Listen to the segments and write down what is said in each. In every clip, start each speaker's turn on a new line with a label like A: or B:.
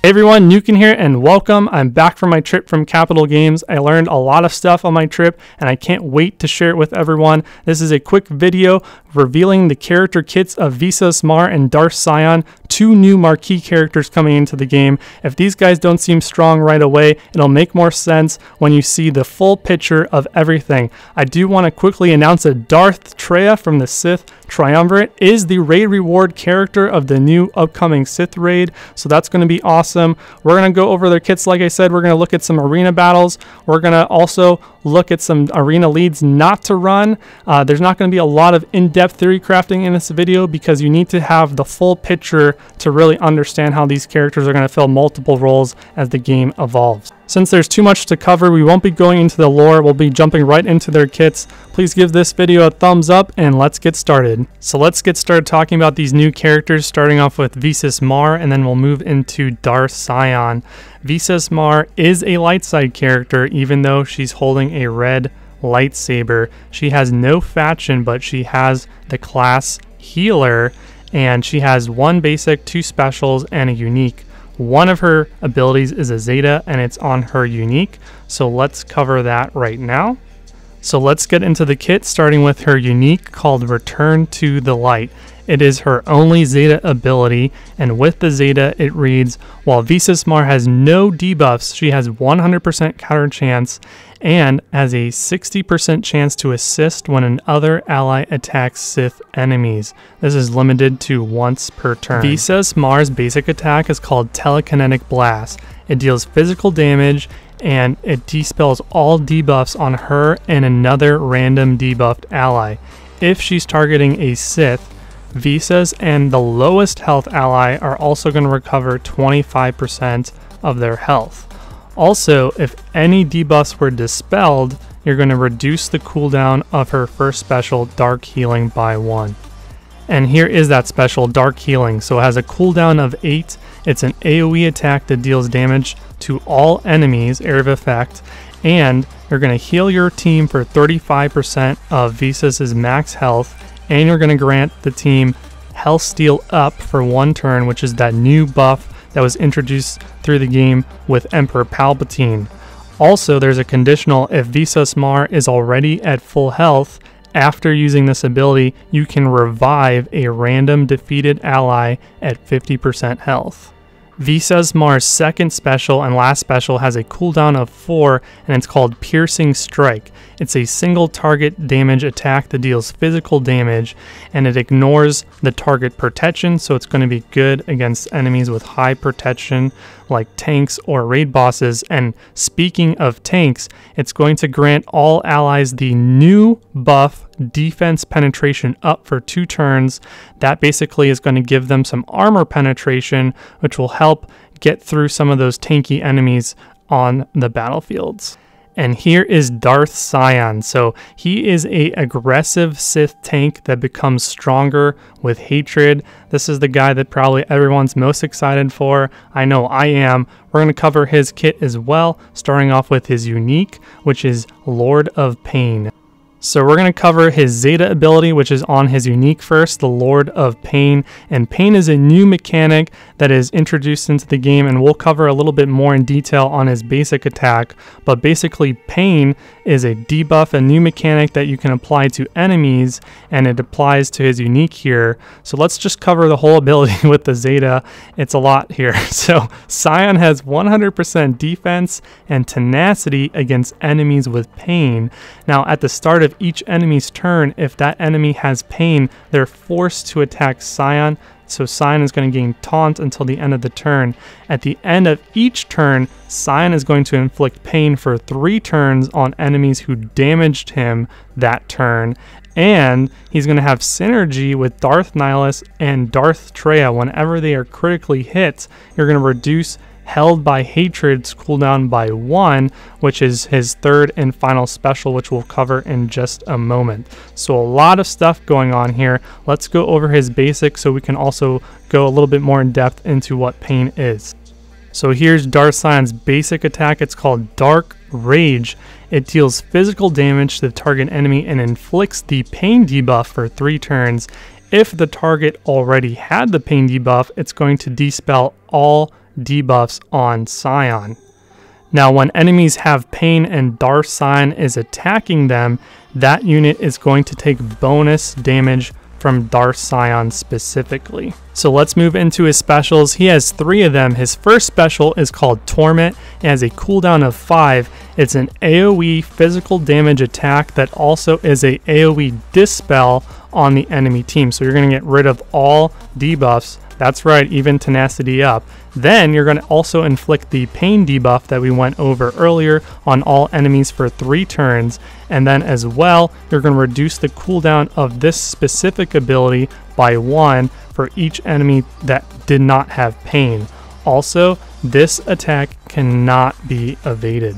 A: Hey everyone, Nukin here and welcome. I'm back from my trip from Capital Games. I learned a lot of stuff on my trip and I can't wait to share it with everyone. This is a quick video revealing the character kits of Visas, Marr, and Darth Sion, two new marquee characters coming into the game. If these guys don't seem strong right away, it'll make more sense when you see the full picture of everything. I do want to quickly announce that Darth Sion from the Sith Triumvirate is the raid reward character of the new upcoming Sith raid, so that's going to be awesome. We're going to go over their kits. Like I said, we're going to look at some arena battles. We're going to also look at some arena leads not to run. There's not going to be a lot of in-depth theory crafting in this video because you need to have the full picture to really understand how these characters are going to fill multiple roles as the game evolves. Since there's too much to cover, we won't be going into the lore. We'll be jumping right into their kits. Please give this video a thumbs up and let's get started. So let's get started talking about these new characters, starting off with Visas Marr, and then we'll move into Darth Sion. Visas Marr is a light side character, even though she's holding a red lightsaber. She has no faction, but she has the class Healer, and she has one basic, two specials, and a unique. One of her abilities is a Zeta and it's on her unique, so let's cover that right now. So let's get into the kit, starting with her unique called Return to the Light. It is her only Zeta ability, and with the Zeta it reads, while Visas Marr has no debuffs, she has 100% counter chance and has a 60% chance to assist when another ally attacks Sith enemies. This is limited to once per turn. Visas Marr's basic attack is called Telekinetic Blast. It deals physical damage and it dispels all debuffs on her and another random debuffed ally. If she's targeting a Sith, Visas and the lowest health ally are also going to recover 25% of their health. Also, if any debuffs were dispelled, you're going to reduce the cooldown of her first special, Dark Healing, by 1. And here is that special, Dark Healing. So it has a cooldown of 8. It's an AoE attack that deals damage to all enemies, area of effect, and you're going to heal your team for 35% of Visas' max health, and you're going to grant the team Health Steal Up for 1 turn, which is that new buff that was introduced through the game with Emperor Palpatine. Also, there's a conditional: if Visas Marr is already at full health, after using this ability, you can revive a random defeated ally at 50% health. Visas Marr's second special and last special has a cooldown of 4, and it's called Piercing Strike. It's a single target damage attack that deals physical damage, and it ignores the target protection, so it's going to be good against enemies with high protection like tanks or raid bosses. And speaking of tanks, it's going to grant all allies the new buff Defense Penetration Up for 2 turns. That basically is going to give them some armor penetration, which will help get through some of those tanky enemies on the battlefields. And here is Darth Sion. So he is a aggressive Sith tank that becomes stronger with hatred. This is the guy that probably everyone's most excited for. I know I am. We're going to cover his kit as well, starting off with his unique, which is Lord of Pain. So we're going to cover his Zeta ability, which is on his unique first, the Lord of Pain. And Pain is a new mechanic that is introduced into the game, and we'll cover a little bit more in detail on his basic attack. But basically, Pain is a debuff, a new mechanic that you can apply to enemies, and it applies to his unique here. So let's just cover the whole ability with the Zeta. It's a lot here. So Sion has 100% defense and tenacity against enemies with Pain. Now at the start of each enemy's turn, if that enemy has Pain, they're forced to attack Sion. So Sion is going to gain taunt until the end of the turn. At the end of each turn, Sion is going to inflict pain for 3 turns on enemies who damaged him that turn. And he's going to have synergy with Darth Nihilus and Darth Sion. Whenever they are critically hit, you're going to reduce Held by Hatred's cooldown by 1, which is his third and final special, which we'll cover in just a moment. So a lot of stuff going on here. Let's go over his basics so we can also go a little bit more in depth into what Pain is. So here's Darth Sion's basic attack. It's called Dark Rage. It deals physical damage to the target enemy and inflicts the pain debuff for 3 turns. If the target already had the pain debuff, it's going to dispel all debuffs on Sion. Now, when enemies have pain and Darth Sion is attacking them, that unit is going to take bonus damage from Darth Sion specifically. So let's move into his specials. He has 3 of them. His first special is called Torment. It has a cooldown of 5. It's an AoE physical damage attack that also is a AoE dispel on the enemy team. So you're going to get rid of all debuffs. That's right, even tenacity up. Then you're going to also inflict the pain debuff that we went over earlier on all enemies for 3 turns. And then as well, you're going to reduce the cooldown of this specific ability by 1 for each enemy that did not have pain. Also, this attack cannot be evaded.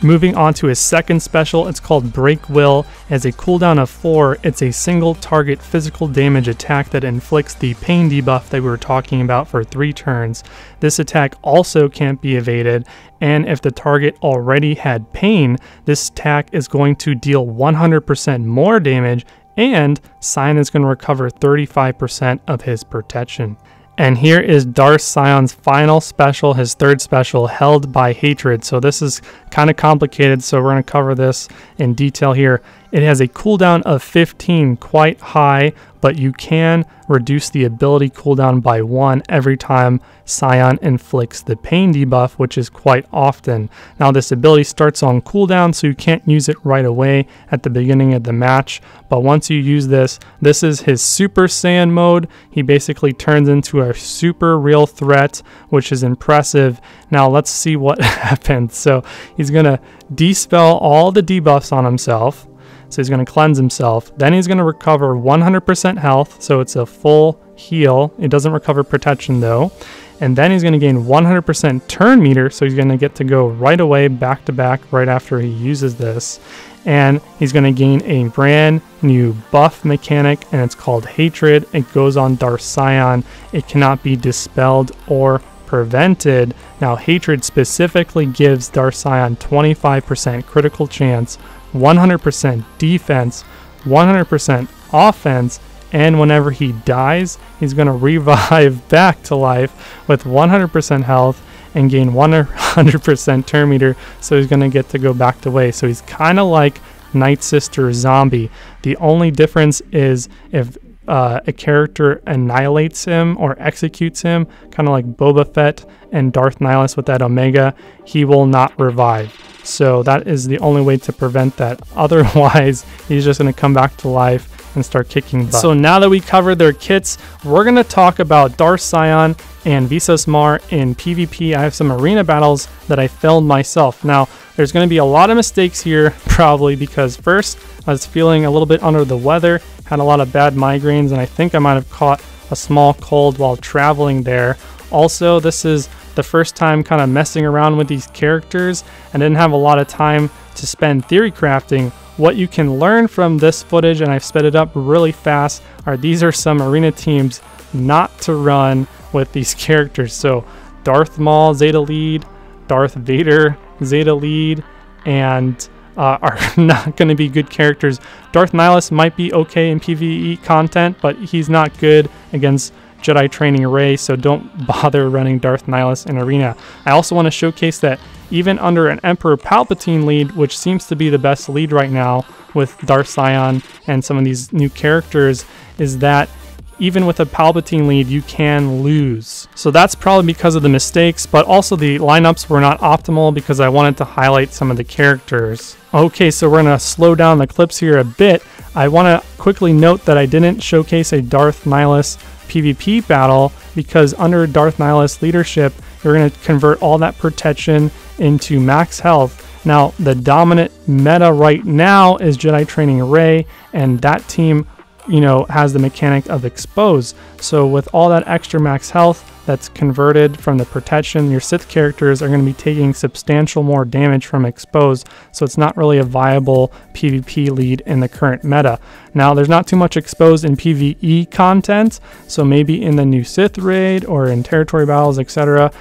A: Moving on to his second special, it's called Break Will. It has a cooldown of 4. It's a single target physical damage attack that inflicts the pain debuff that we were talking about for 3 turns. This attack also can't be evaded, and if the target already had pain, this attack is going to deal 100% more damage, and Sion is going to recover 35% of his protection. And here is Darth Sion's final special, his third special, Held by Hatred. So this is kind of complicated, so we're going to cover this in detail here. It has a cooldown of 15, quite high, but you can reduce the ability cooldown by 1 every time Sion inflicts the pain debuff, which is quite often. Now this ability starts on cooldown, so you can't use it right away at the beginning of the match, but once you use this, this is his Super Saiyan mode. He basically turns into a super real threat, which is impressive. Now let's see what happens. So he's going to dispel all the debuffs on himself. So he's going to cleanse himself. Then he's going to recover 100% health. So it's a full heal. It doesn't recover protection though. And then he's going to gain 100% turn meter. So he's going to get to go right away, back to back, right after he uses this. And he's going to gain a brand new buff mechanic, and it's called Hatred. It goes on Darth Sion. It cannot be dispelled or prevented. Now, Hatred specifically gives Darth Sion 25% critical chance, 100% defense, 100% offense, and whenever he dies, he's going to revive back to life with 100% health and gain 100% turn meter, so he's going to get to go back to way. So he's kind of like Night Sister Zombie. The only difference is if a character annihilates him or executes him, kind of like Boba Fett and Darth Nihilus with that Omega, he will not revive. So that is the only way to prevent that. Otherwise, he's just going to come back to life and start kicking butt. So now that we covered their kits, we're going to talk about Darth Sion and Visas Marr in PvP. I have some arena battles that I filmed myself. Now, there's going to be a lot of mistakes here, probably because first, I was feeling a little bit under the weather, had a lot of bad migraines, and I think I might have caught a small cold while traveling there. Also, this is the first time kind of messing around with these characters and didn't have a lot of time to spend theory crafting. What you can learn from this footage, and I've sped it up really fast, these are some arena teams not to run with these characters. So Darth Maul, Zeta lead, Darth Vader, Zeta lead, and are not going to be good characters. Darth Nihilus might be okay in PvE content, but he's not good against Jedi training Rey, so don't bother running Darth Nihilus in arena. I also want to showcase that even under an Emperor Palpatine lead, which seems to be the best lead right now with Darth Sion and some of these new characters, is that even with a Palpatine lead, you can lose. So that's probably because of the mistakes, but also the lineups were not optimal because I wanted to highlight some of the characters. Okay, so we're going to slow down the clips here a bit. I want to quickly note that I didn't showcase a Darth Nihilus PvP battle because under Darth Nihilus leadership, you're going to convert all that protection into max health. Now, the dominant meta right now is Jedi training Rey, and that team, you know, has the mechanic of expose. So with all that extra max health that's converted from the protection, your Sith characters are going to be taking substantial more damage from expose. So it's not really a viable PvP lead in the current meta. Now, there's not too much exposed in PvE content, so maybe in the new Sith raid or in territory battles, etc.,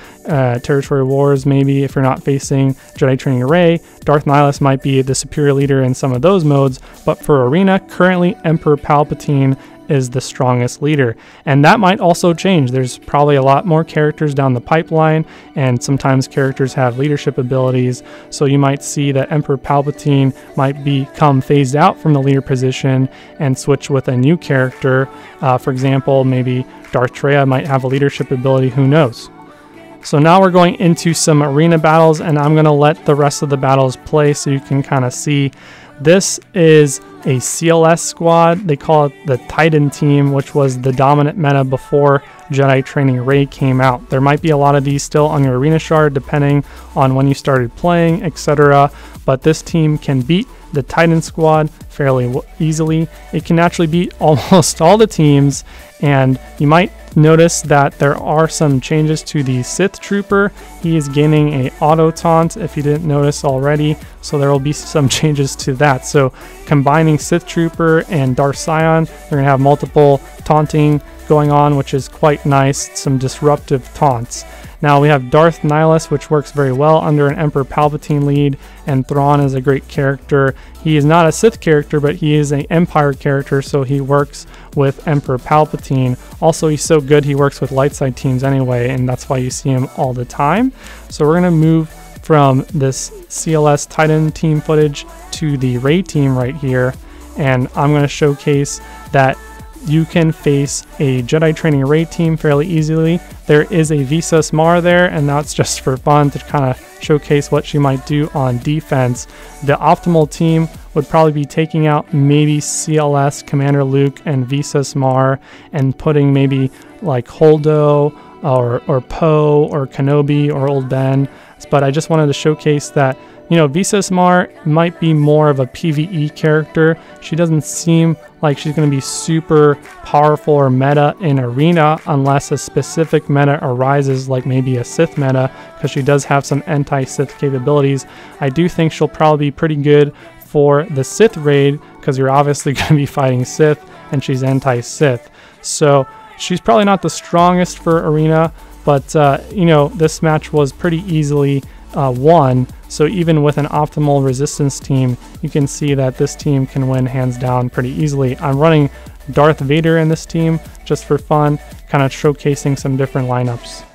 A: territory wars, maybe if you're not facing Jedi training Rey, Darth Nihilus might be the superior leader in some of those modes. But for arena, currently Emperor Palpatine is the strongest leader. And that might also change. There's probably a lot more characters down the pipeline, and sometimes characters have leadership abilities. So you might see that Emperor Palpatine might become phased out from the leader position and switch with a new character. For example, maybe Darth Traya might have a leadership ability, who knows? So now we're going into some arena battles, and I'm going to let the rest of the battles play so you can kind of see. This is a CLS squad. They call it the Titan Team, which was the dominant meta before Jedi Training Rey came out. There might be a lot of these still on your arena shard depending on when you started playing, etc. But this team can beat the Titan squad fairly easily. It can actually beat almost all the teams, and you might notice that there are some changes to the Sith Trooper. He is gaining a auto taunt if you didn't notice already, so there will be some changes to that. So combining Sith Trooper and Darth Sion, you're going to have multiple taunting going on, which is quite nice, some disruptive taunts. Now we have Darth Nihilus, which works very well under an Emperor Palpatine lead, and Thrawn is a great character. He is not a Sith character, but he is an Empire character, so he works with Emperor Palpatine. Also, he's so good he works with light side teams anyway, and that's why you see him all the time. So we're going to move from this CLS Titan Team footage to the Rey team right here, and I'm going to showcase that you can face a Jedi Training Rey team fairly easily. There is a Visas Marr there, and that's just for fun to kind of showcase what she might do on defense. The optimal team would probably be taking out maybe CLS Commander Luke and Visas Marr, and putting maybe like Holdo or Poe or Kenobi or Old Ben. But I just wanted to showcase that, you know, Visas Marr might be more of a PvE character. She doesn't seem like she's going to be super powerful or meta in arena unless a specific meta arises, like maybe a Sith meta, because she does have some anti-Sith capabilities. I do think she'll probably be pretty good for the Sith raid, because you're obviously going to be fighting Sith, and she's anti-Sith. So she's probably not the strongest for arena, but you know, this match was pretty easily won. So even with an optimal resistance team, you can see that this team can win hands down pretty easily. I'm running Darth Vader in this team just for fun, kind of showcasing some different lineups.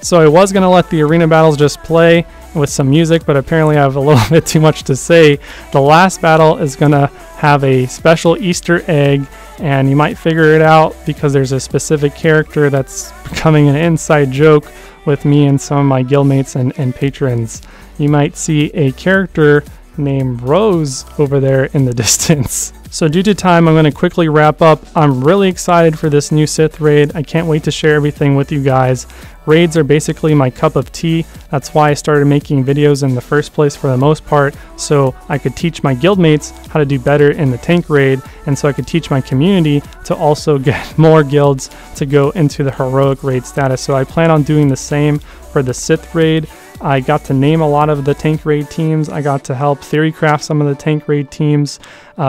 A: So I was going to let the arena battles just play with some music, but apparently I have a little bit too much to say. The last battle is going to have a special Easter egg, and you might figure it out because there's a specific character that's becoming an inside joke with me and some of my guildmates and patrons. You might see a character named Rose over there in the distance. So due to time, I'm going to quickly wrap up. I'm really excited for this new Sith raid. I can't wait to share everything with you guys. Raids are basically my cup of tea. That's why I started making videos in the first place for the most part, so I could teach my guildmates how to do better in the tank raid, and so I could teach my community to also get more guilds to go into the heroic raid status. So I plan on doing the same for the Sith raid. I got to name a lot of the tank raid teams. I got to help theory craft some of the tank raid teams.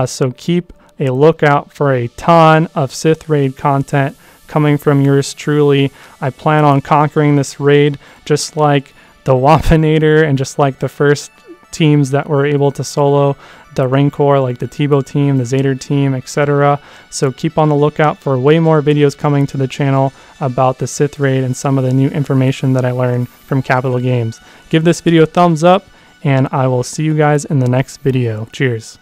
A: So keep a lookout for a ton of Sith raid content coming from yours truly. I plan on conquering this raid just like the Wampinator and just like the first teams that were able to solo the Rancor, like the Tebow team, the Zader team, etc. So keep on the lookout for way more videos coming to the channel about the Sith raid and some of the new information that I learned from Capital Games. Give this video a thumbs up, and I will see you guys in the next video. Cheers.